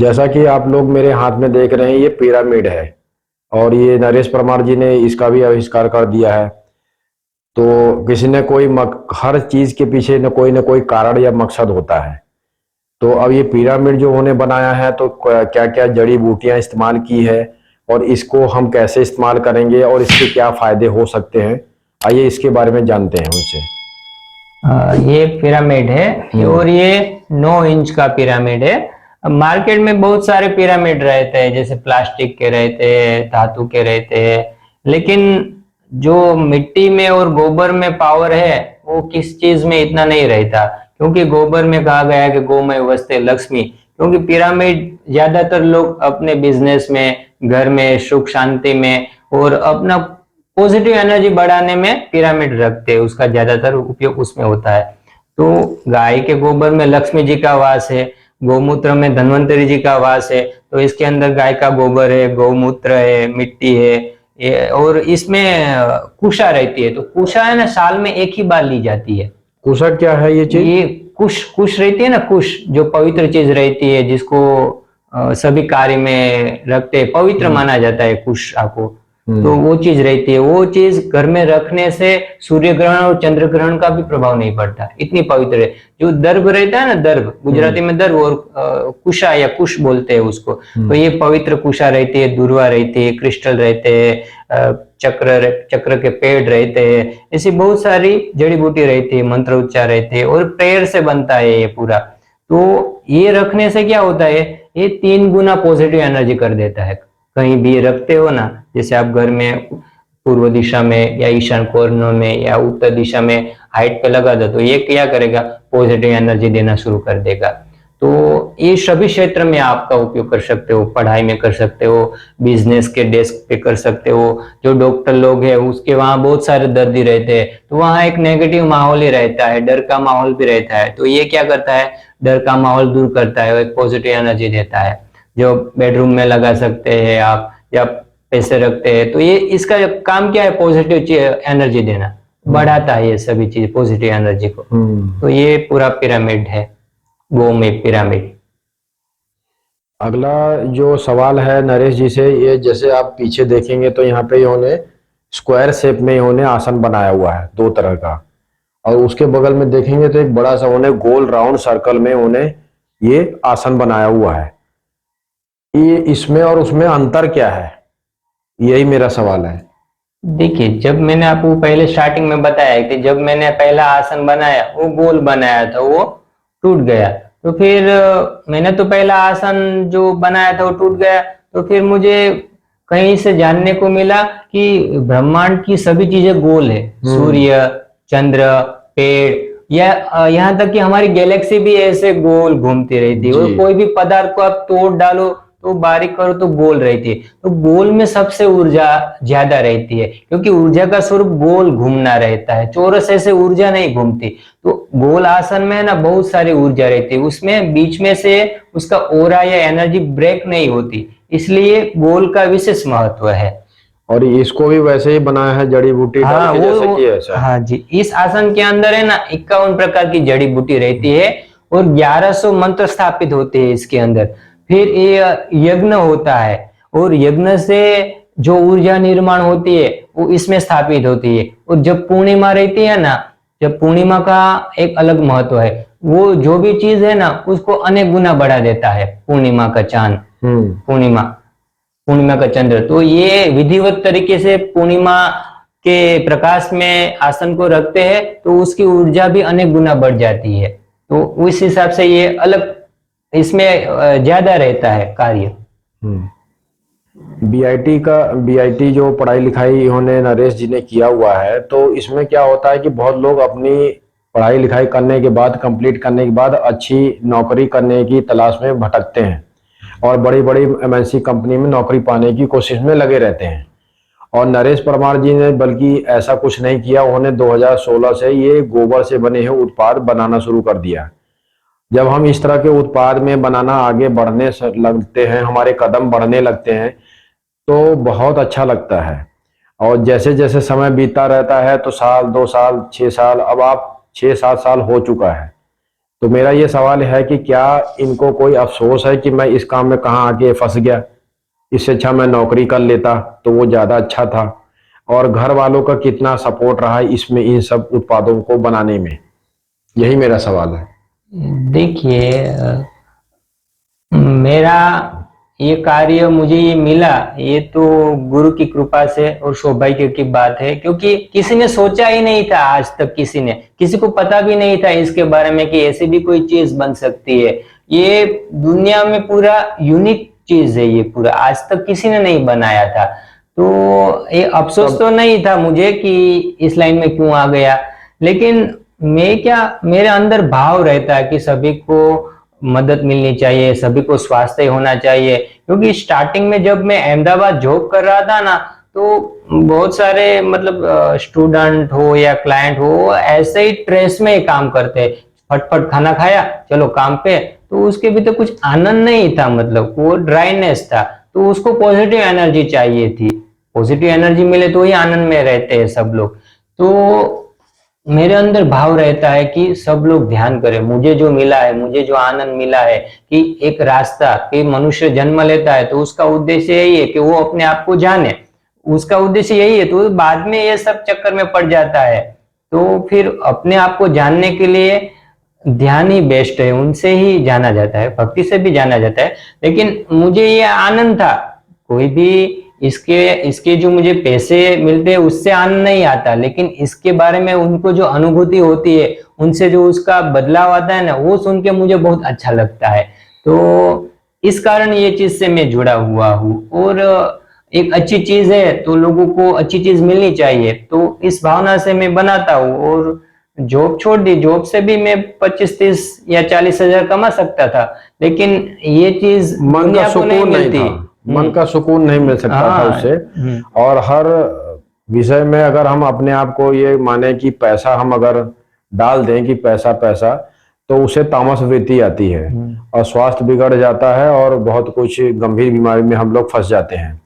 जैसा कि आप लोग मेरे हाथ में देख रहे हैं, ये पिरामिड है और ये नरेश परमार जी ने इसका भी आविष्कार कर दिया है। तो किसी ने हर चीज के पीछे न कोई कारण या मकसद होता है। तो अब ये पिरामिड जो उन्होंने बनाया है, तो क्या क्या जड़ी बूटियां इस्तेमाल की है और इसको हम कैसे इस्तेमाल करेंगे और इसके क्या फायदे हो सकते हैं, आइए इसके बारे में जानते हैं उनसे। ये पिरामिड है और ये 9 इंच का पिरामिड है। मार्केट में बहुत सारे पिरामिड रहते हैं, जैसे प्लास्टिक के रहते हैं, धातु के रहते हैं, लेकिन जो मिट्टी में और गोबर में पावर है वो किस चीज में इतना नहीं रहता, क्योंकि गोबर में कहा गया है कि गौमय वसते लक्ष्मी। क्योंकि पिरामिड ज्यादातर लोग अपने बिजनेस में, घर में, सुख शांति में और अपना पॉजिटिव एनर्जी बढ़ाने में पिरामिड रखते हैं, उसका ज्यादातर उपयोग उसमें होता है। तो गाय के गोबर में लक्ष्मी जी का वास है, गौमूत्र में धन्वंतरी जी का वास है। तो इसके अंदर गाय का गोबर है, गौमूत्र है, मिट्टी है, और इसमें कुशा रहती है। तो कुशा है ना, साल में एक ही बार ली जाती है। कुशा क्या है ये चीज? ये कुश रहती है ना, कुश जो पवित्र चीज रहती है, जिसको सभी कार्य में रखते हैं, पवित्र माना जाता है कुश को। तो वो चीज रहती है, वो चीज घर में रखने से सूर्य ग्रहण और चंद्र ग्रहण का भी प्रभाव नहीं पड़ता, इतनी पवित्र है। जो दर्भ रहता है ना, दर्भ गुजराती में दर्भ और कुशा या कुश बोलते हैं उसको। तो ये पवित्र कुशा रहती है, दुर्वा रहती है, क्रिस्टल रहते हैं, चक्र के पेड़ रहते हैं, ऐसी बहुत सारी जड़ी बूटी रहती है, मंत्र उच्चार रहते हैं और प्रेयर से बनता है ये पूरा। तो ये रखने से क्या होता है, ये 3 गुना पॉजिटिव एनर्जी कर देता है। कहीं भी रखते हो ना, जैसे आप घर में पूर्व दिशा में या ईशान कोर्नर में या उत्तर दिशा में हाइट पे लगा दो, तो ये क्या करेगा, पॉजिटिव एनर्जी देना शुरू कर देगा। तो ये सभी क्षेत्र में आपका उपयोग कर सकते हो, पढ़ाई में कर सकते हो, बिजनेस के डेस्क पे कर सकते हो। जो डॉक्टर लोग हैं उसके वहां बहुत सारे दर्दी रहते हैं, तो वहां एक नेगेटिव माहौल ही रहता है, डर का माहौल भी रहता है। तो ये क्या करता है, डर का माहौल दूर करता है, एक पॉजिटिव एनर्जी देता है। जो बेडरूम में लगा सकते हैं आप, या पैसे रखते हैं, तो ये इसका काम क्या है, पॉजिटिव एनर्जी देना, बढ़ाता है ये सभी चीज पॉजिटिव एनर्जी को। तो ये पूरा पिरामिड है, गोमय पिरामिड। अगला जो सवाल है नरेश जी से, ये जैसे आप पीछे देखेंगे तो यहाँ पे इन्होंने स्क्वायर शेप में इन्होंने आसन बनाया हुआ है 2 तरह का, और उसके बगल में देखेंगे तो एक बड़ा सा उन्हें गोल राउंड सर्कल में उन्हें ये आसन बनाया हुआ है। ये इसमें और उसमें अंतर क्या है, यही मेरा सवाल है। देखिए, जब मैंने आपको पहले स्टार्टिंग में बताया कि जब मैंने पहला आसन बनाया वो गोल बनाया था, वो टूट गया। तो फिर मैंने तो पहला आसन जो बनाया था वो टूट गया। तो फिर मुझे कहीं से जानने को मिला कि ब्रह्मांड की सभी चीजें गोल है, सूर्य, चंद्र, पेड़, या यहाँ तक कि हमारी गैलेक्सी भी ऐसे गोल घूमती रहती है। और कोई भी पदार्थ को आप तोड़ डालो तो बारीक करो तो गोल रहती है। तो गोल में सबसे ऊर्जा ज्यादा रहती है, क्योंकि ऊर्जा का स्वरूप गोल घूमना रहता है, चौरस ऐसे ऊर्जा नहीं घूमती। तो गोल आसन में ना बहुत सारी ऊर्जा रहती है, उसमें बीच में से उसका ओरा या एनर्जी ब्रेक नहीं होती, इसलिए गोल का विशेष महत्व है। और इसको भी वैसे ही बनाया है जड़ी बूटी डाल के, जैसे कि ऐसा। हाँ जी, इस आसन के अंदर है ना 51 प्रकार की जड़ी बूटी रहती है और 1100 मंत्र स्थापित होते हैं इसके अंदर। फिर ये यज्ञ होता है और यज्ञ से जो ऊर्जा निर्माण होती है वो इसमें स्थापित होती है। और जब पूर्णिमा रहती है ना, जब पूर्णिमा का एक अलग महत्व है, वो जो भी चीज है ना उसको अनेक गुना बढ़ा देता है। पूर्णिमा का चांद, पूर्णिमा का चंद्र, तो ये विधिवत तरीके से पूर्णिमा के प्रकाश में आसन को रखते हैं तो उसकी ऊर्जा भी अनेक गुना बढ़ जाती है। तो उस हिसाब से ये अलग, इसमें ज्यादा रहता है कार्य। बीआईटी जो पढ़ाई लिखाई इन्होंने नरेश जी ने किया हुआ है, तो इसमें क्या होता है कि बहुत लोग अपनी पढ़ाई लिखाई करने के बाद, कंप्लीट करने के बाद अच्छी नौकरी करने की तलाश में भटकते हैं और बड़ी बड़ी एमएनसी कंपनी में नौकरी पाने की कोशिश में लगे रहते हैं। और नरेश परमार जी ने बल्कि ऐसा कुछ नहीं किया, उन्होंने 2016 से ये गोबर से बने हुए उत्पाद बनाना शुरू कर दिया। जब हम इस तरह के उत्पाद में बनाना आगे बढ़ने लगते हैं, हमारे कदम बढ़ने लगते हैं, तो बहुत अच्छा लगता है। और जैसे जैसे समय बीतता रहता है, तो साल 2 साल 6 साल, अब आप 6-7 साल हो चुका है, तो मेरा ये सवाल है कि क्या इनको कोई अफसोस है कि मैं इस काम में कहाँ आके फंस गया, इससे अच्छा मैं नौकरी कर लेता तो वो ज्यादा अच्छा था। और घर वालों का कितना सपोर्ट रहा है इसमें, इन सब उत्पादों को बनाने में, यही मेरा सवाल है। देखिए, मेरा ये कार्य मुझे ये मिला, ये तो गुरु की कृपा से और सौभाग्य की बात है, क्योंकि किसी ने सोचा ही नहीं था आज तक, किसी को पता भी नहीं था इसके बारे में कि ऐसी भी कोई चीज बन सकती है। ये दुनिया में पूरा यूनिक चीज है, ये पूरा आज तक किसी ने नहीं बनाया था। तो ये अफसोस तो नहीं था मुझे कि इस लाइन में क्यों आ गया, लेकिन मेरे अंदर भाव रहता है कि सभी को मदद मिलनी चाहिए, सभी को स्वास्थ्य होना चाहिए। क्योंकि स्टार्टिंग में जब मैं अहमदाबाद जॉब कर रहा था ना, तो बहुत सारे मतलब स्टूडेंट हो या क्लाइंट हो, ऐसे ही ट्रेस में ही काम करते, फटफट खाना खाया चलो काम पे, तो उसके भी तो कुछ आनंद नहीं था, मतलब वो ड्राइनेस था। तो उसको पॉजिटिव एनर्जी चाहिए थी, पॉजिटिव एनर्जी मिले तो ही आनंद में रहते हैं सब लोग। तो मेरे अंदर भाव रहता है कि सब लोग ध्यान करें, मुझे जो मिला है, मुझे जो आनंद मिला है कि एक रास्ता, कि मनुष्य जन्म लेता है तो उसका उद्देश्य यही है कि वो अपने आप को जाने, उसका उद्देश्य यही है, तो बाद में ये सब चक्कर में पड़ जाता है। तो फिर अपने आप को जानने के लिए ध्यान ही बेस्ट है, उनसे ही जाना जाता है, भक्ति से भी जाना जाता है। लेकिन मुझे ये आनंद था, कोई भी इसके इसके जो मुझे पैसे मिलते हैं उससे आनंद नहीं आता, लेकिन इसके बारे में उनको जो अनुभूति होती है, उनसे जो उसका बदलाव आता है ना, वो सुन के मुझे बहुत अच्छा लगता है। तो इस कारण ये चीज से मैं जुड़ा हुआ हूँ। और एक अच्छी चीज है तो लोगों को अच्छी चीज मिलनी चाहिए, तो इस भावना से मैं बनाता हूँ। और जॉब छोड़ दी, जॉब से भी मैं 25-30 या 40 हजार कमा सकता था, लेकिन ये चीज मन का दुनिया को नहीं सुकून नहीं मिलती। था, मन का सुकून नहीं मिल सकता था हाँ। उससे। और हर विषय में अगर हम अपने आप को ये माने कि पैसा हम अगर डाल दें कि पैसा पैसा, तो उसे तामस वृत्ति आती है और स्वास्थ्य बिगड़ जाता है और बहुत कुछ गंभीर बीमारी में हम लोग फंस जाते हैं।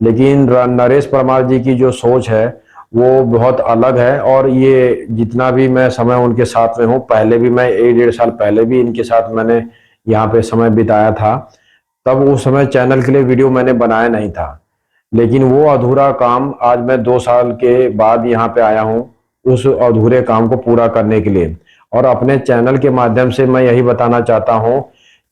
लेकिन नरेश परमार जी की जो सोच है वो बहुत अलग है। और ये जितना भी मैं समय उनके साथ में हूँ, पहले भी मैं 1-1.5 साल पहले भी इनके साथ मैंने यहाँ पे समय बिताया था, तब उस समय चैनल के लिए वीडियो मैंने बनाया नहीं था। लेकिन वो अधूरा काम आज मैं 2 साल के बाद यहाँ पे आया हूँ उस अधूरे काम को पूरा करने के लिए। और अपने चैनल के माध्यम से मैं यही बताना चाहता हूँ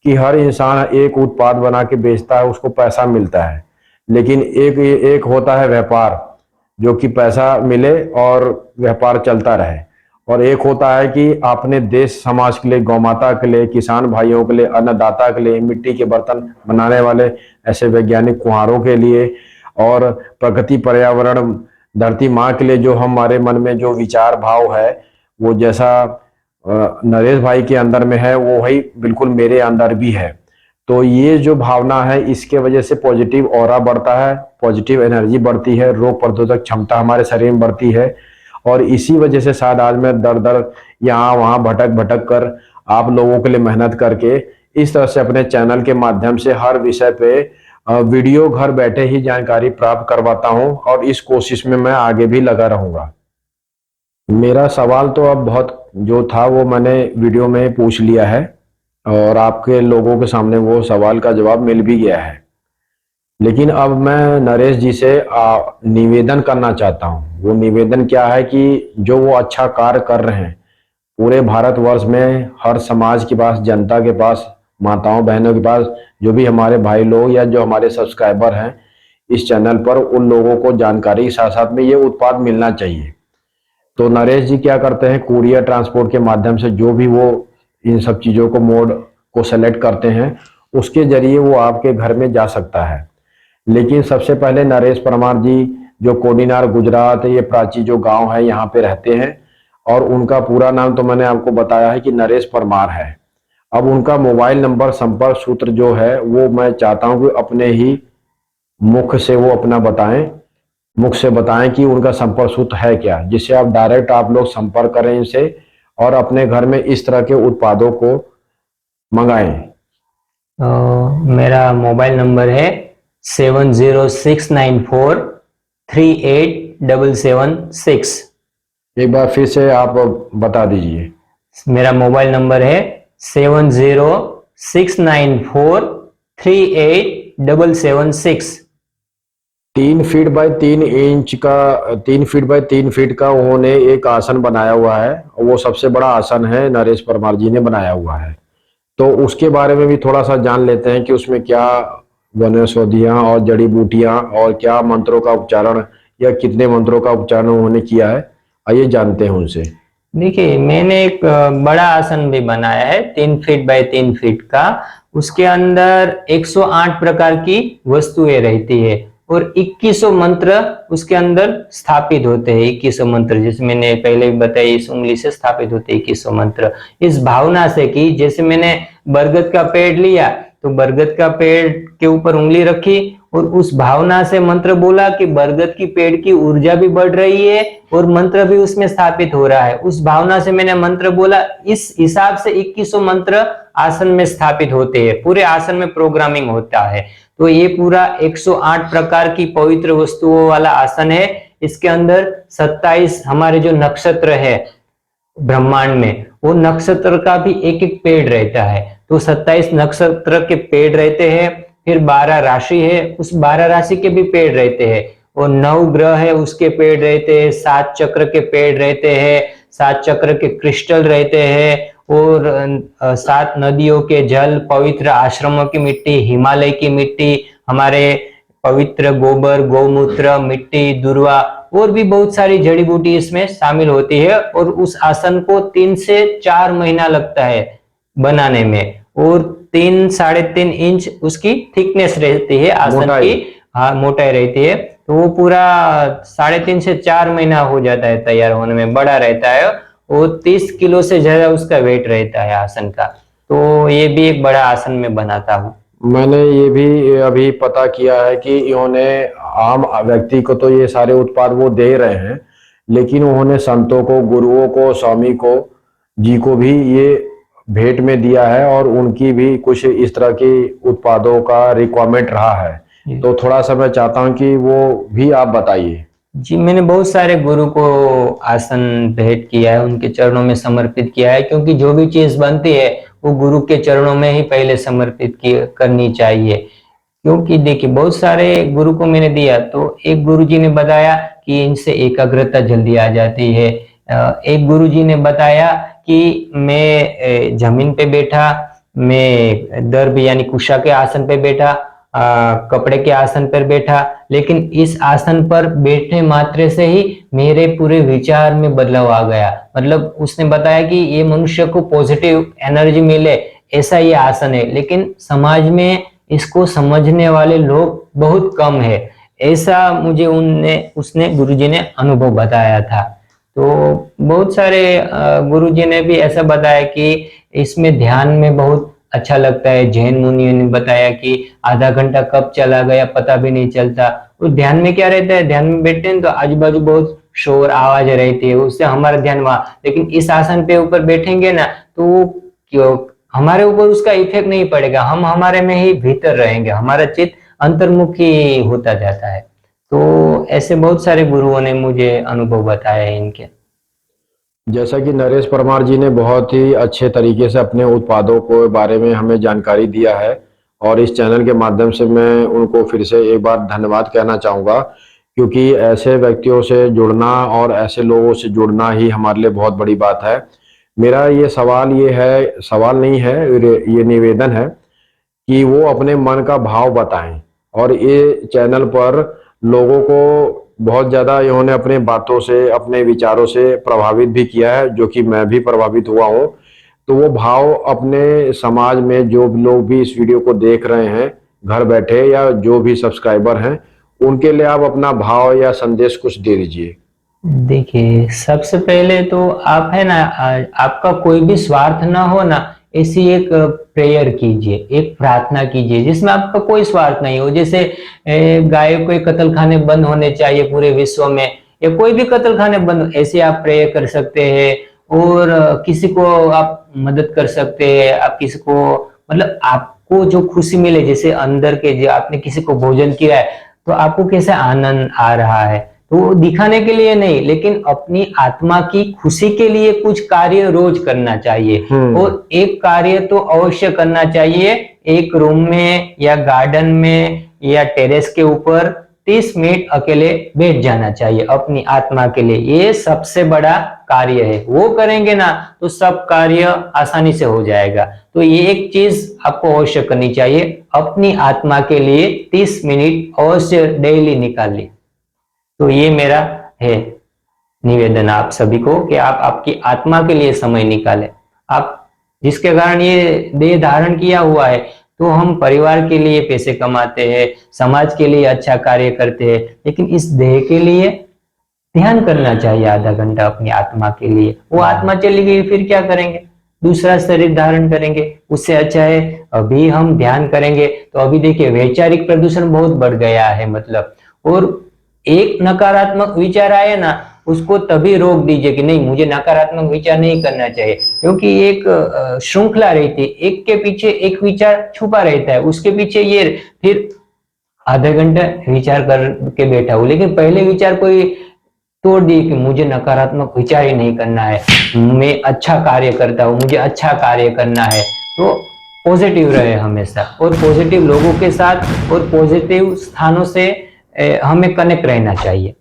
कि हर इंसान एक उत्पाद बना के बेचता है, उसको पैसा मिलता है, लेकिन एक एक होता है व्यापार, जो कि पैसा मिले और व्यापार चलता रहे। और एक होता है कि अपने देश समाज के लिए, गौ माता के लिए, किसान भाइयों के लिए, अन्नदाता के लिए, मिट्टी के बर्तन बनाने वाले ऐसे वैज्ञानिक कुम्हारों के लिए, और प्रकृति पर्यावरण धरती माँ के लिए जो हमारे मन में जो विचार भाव है, वो जैसा नरेश भाई के अंदर में है वो वही बिल्कुल मेरे अंदर भी है। तो ये जो भावना है इसके वजह से पॉजिटिव ऑरा बढ़ता है, पॉजिटिव एनर्जी बढ़ती है, रोग प्रतिरोधक क्षमता हमारे शरीर में बढ़ती है। और इसी वजह से शायद आज मैं दर दर यहाँ वहाँ भटक भटक कर आप लोगों के लिए मेहनत करके इस तरह से अपने चैनल के माध्यम से हर विषय पे वीडियो घर बैठे ही जानकारी प्राप्त करवाता हूँ, और इस कोशिश में मैं आगे भी लगा रहूंगा। मेरा सवाल तो अब बहुत जो था वो मैंने वीडियो में पूछ लिया है, और आपके लोगों के सामने वो सवाल का जवाब मिल भी गया है। लेकिन अब मैं नरेश जी से निवेदन करना चाहता हूँ। वो निवेदन क्या है कि जो वो अच्छा कार्य कर रहे हैं पूरे भारतवर्ष में, हर समाज के पास, जनता के पास, माताओं बहनों के पास, जो भी हमारे भाई लोग या जो हमारे सब्सक्राइबर हैं इस चैनल पर, उन लोगों को जानकारी के साथ साथ में ये उत्पाद मिलना चाहिए। तो नरेश जी क्या करते हैं, कुरियर ट्रांसपोर्ट के माध्यम से जो भी वो इन सब चीज़ों को मोड को सेलेक्ट करते हैं उसके जरिए वो आपके घर में जा सकता है। लेकिन सबसे पहले नरेश परमार जी जो कोडीनार गुजरात, ये प्राची जो गांव है यहाँ पे रहते हैं, और उनका पूरा नाम तो मैंने आपको बताया है कि नरेश परमार है। अब उनका मोबाइल नंबर, संपर्क सूत्र जो है वो मैं चाहता हूँ कि अपने ही मुख से वो अपना बताएं, मुख से बताएं कि उनका संपर्क सूत्र है क्या, जिससे आप डायरेक्ट आप लोग संपर्क करें इनसे और अपने घर में इस तरह के उत्पादों को मंगाएं। मेरा मोबाइल नंबर है 7069438776। एक बार फिर से आप बता दीजिए। मेरा मोबाइल नंबर है 7069438776। 3 फीट बाय 3 फीट का उन्होंने एक आसन बनाया हुआ है। वो सबसे बड़ा आसन है, नरेश परमार जी ने बनाया हुआ है। तो उसके बारे में भी थोड़ा सा जान लेते हैं कि उसमें क्या वनौषधियां और जड़ी बूटियां और क्या मंत्रों का उच्चारण या कितने मंत्रों का उच्चारण उन्होंने किया है। आइए जानते हैं उनसे। देखिए, मैंने एक बड़ा आसन भी बनाया है 3 फीट बाय 3 फीट का। उसके अंदर 108 प्रकार की वस्तुएं रहती है और 2100 मंत्र उसके अंदर स्थापित होते हैं। 2100 मंत्र, जैसे मैंने पहले भी बताया, इस उंगली से स्थापित होते हैं 2100 मंत्र। इस भावना से कि जैसे मैंने बरगद का पेड़ लिया तो बरगद का पेड़ के ऊपर उंगली रखी और उस भावना से मंत्र बोला कि बरगद की पेड़ की ऊर्जा भी बढ़ रही है और मंत्र भी उसमें स्थापित हो रहा है। उस भावना से मैंने मंत्र बोला। इस हिसाब से 2100 मंत्र आसन में स्थापित होते हैं। पूरे आसन में प्रोग्रामिंग होता है। तो ये पूरा 108 प्रकार की पवित्र वस्तुओं वाला आसन है। इसके अंदर 27 हमारे जो नक्षत्र है ब्रह्मांड में, वो नक्षत्र का भी एक एक पेड़ रहता है। तो 27 नक्षत्र के पेड़ रहते हैं। फिर 12 राशि है, उस 12 राशि के भी पेड़ रहते हैं। और 9 ग्रह है, उसके पेड़ रहते हैं। 7 चक्र के पेड़ रहते हैं। 7 चक्र के क्रिस्टल रहते हैं। और 7 नदियों के जल, पवित्र आश्रमों की मिट्टी, हिमालय की मिट्टी, हमारे पवित्र गोबर, गौमूत्र, मिट्टी, दुर्वा और भी बहुत सारी जड़ी बूटी इसमें शामिल होती है। और उस आसन को 3 से 4 महीना लगता है बनाने में। और 3-3.5 इंच उसकी थिकनेस रहती है आसन की। हाँ, मोटाई रहती है। तो वो पूरा 3.5 से 4 महीना हो जाता है तैयार होने में, बड़ा रहता है। और 30 किलो से ज्यादा उसका वेट रहता है आसन का। तो ये भी एक बड़ा आसन में बनाता हूँ। मैंने ये भी अभी पता किया है कि इन्होंने आम व्यक्ति को तो ये सारे उत्पाद वो दे रहे हैं, लेकिन उन्होंने संतों को, गुरुओं को, स्वामी को जी को भी ये भेंट में दिया है और उनकी भी कुछ इस तरह की उत्पादों का रिक्वायरमेंट रहा है। तो थोड़ा सा मैं चाहता हूँ कि वो भी आप बताइए। जी, मैंने बहुत सारे गुरु को आसन भेंट किया है, उनके चरणों में समर्पित किया है। क्योंकि जो भी चीज बनती है वो गुरु के चरणों में ही पहले समर्पित करनी चाहिए। क्योंकि देखिए, बहुत सारे गुरु को मैंने दिया तो एक गुरु जी ने बताया कि इनसे एकाग्रता जल्दी आ जाती है। एक गुरु जी ने बताया कि मैं जमीन पे बैठा, मैं दर्भ यानी कुशा के आसन पे बैठा, कपड़े के आसन पर बैठा, लेकिन इस आसन पर बैठने मात्र से ही मेरे पूरे विचार में बदलाव आ गया। मतलब उसने बताया कि ये मनुष्य को पॉजिटिव एनर्जी मिले, ऐसा ये आसन है। लेकिन समाज में इसको समझने वाले लोग बहुत कम है, ऐसा मुझे उसने गुरुजी ने अनुभव बताया था। तो बहुत सारे गुरुजी ने भी ऐसा बताया कि इसमें ध्यान में बहुत अच्छा लगता है। जैन मुनियों ने बताया कि आधा घंटा कब चला गया पता भी नहीं चलता। और ध्यान में क्या रहता है, ध्यान में बैठते हैं तो आजू बाजू बहुत शोर आवाज रहती है, उससे हमारा ध्यान वहां। लेकिन इस आसन पे ऊपर बैठेंगे ना तो वो हमारे ऊपर उसका इफेक्ट नहीं पड़ेगा, हम हमारे में ही भीतर रहेंगे, हमारा चित्त अंतर्मुखी होता जाता है। तो ऐसे बहुत सारे गुरुओं ने मुझे अनुभव बताया है इनके। जैसा कि नरेश परमार जी ने बहुत ही अच्छे तरीके से अपने उत्पादों के बारे में हमें जानकारी दिया है और इस चैनल के माध्यम से मैं उनको फिर से एक बार धन्यवाद कहना चाहूँगा, क्योंकि ऐसे व्यक्तियों से जुड़ना और ऐसे लोगों से जुड़ना ही हमारे लिए बहुत बड़ी बात है। मेरा ये सवाल ये है, सवाल नहीं है, ये निवेदन है कि वो अपने मन का भाव बताएं। और ये चैनल पर लोगों को बहुत ज़्यादा इन्होंने अपने बातों से, अपने विचारों से प्रभावित भी किया है, जो कि मैं भी प्रभावित हुआ हूँ। तो वो भाव अपने समाज में जो लोग भी इस वीडियो को देख रहे हैं घर बैठे या जो भी सब्सक्राइबर हैं, उनके लिए आप अपना भाव या संदेश कुछ दे दीजिए। देखिए, सबसे पहले तो आप है ना, आपका कोई भी स्वार्थ ना हो ना, ऐसी एक प्रेयर कीजिए, एक प्रार्थना कीजिए जिसमें आपका कोई स्वार्थ नहीं हो। जैसे गायों के कत्ल खाने बंद होने चाहिए पूरे विश्व में, या कोई भी कत्ल खाने बंद, ऐसे आप प्रेयर कर सकते हैं। और किसी को आप मदद कर सकते हैं। आप किसी को, मतलब आपको जो खुशी मिले, जैसे अंदर के जो आपने किसी को भोजन किया है तो आपको कैसे आनंद आ रहा है, तो वो दिखाने के लिए नहीं, लेकिन अपनी आत्मा की खुशी के लिए कुछ कार्य रोज करना चाहिए। और एक कार्य तो अवश्य करना चाहिए, एक रूम में या गार्डन में या टेरेस के ऊपर 30 मिनट अकेले बैठ जाना चाहिए अपनी आत्मा के लिए। ये सबसे बड़ा कार्य है, वो करेंगे ना तो सब कार्य आसानी से हो जाएगा। तो ये एक चीज आपको अवश्य करनी चाहिए, अपनी आत्मा के लिए 30 मिनट अवश्य डेली निकालिए। तो ये मेरा है निवेदन आप सभी को कि आप आपकी आत्मा के लिए समय निकालें। आप जिसके कारण ये देह धारण किया हुआ है, तो हम परिवार के लिए पैसे कमाते हैं, समाज के लिए अच्छा कार्य करते हैं, लेकिन इस देह के लिए ध्यान करना चाहिए आधा घंटा अपनी आत्मा के लिए। वो आत्मा चली गई फिर क्या करेंगे, दूसरा शरीर धारण करेंगे, उससे अच्छा है अभी हम ध्यान करेंगे। तो अभी देखिए वैचारिक प्रदूषण बहुत बढ़ गया है, मतलब, और एक नकारात्मक विचार आए ना, उसको तभी रोक दीजिए कि नहीं, मुझे नकारात्मक विचार नहीं करना चाहिए, क्योंकि एक श्रृंखला रहती है, एक के पीछे एक विचार छुपा रहता है, उसके पीछे ये, फिर आधे घंटे विचार करके बैठा हूं, लेकिन पहले विचार कोई तोड़ दिए कि मुझे नकारात्मक विचार ही नहीं करना है, मैं अच्छा कार्य करता हूँ, मुझे अच्छा कार्य करना है। तो पॉजिटिव रहे हमेशा, और पॉजिटिव लोगों के साथ और पॉजिटिव स्थानों से हमें कनेक्ट रहना चाहिए।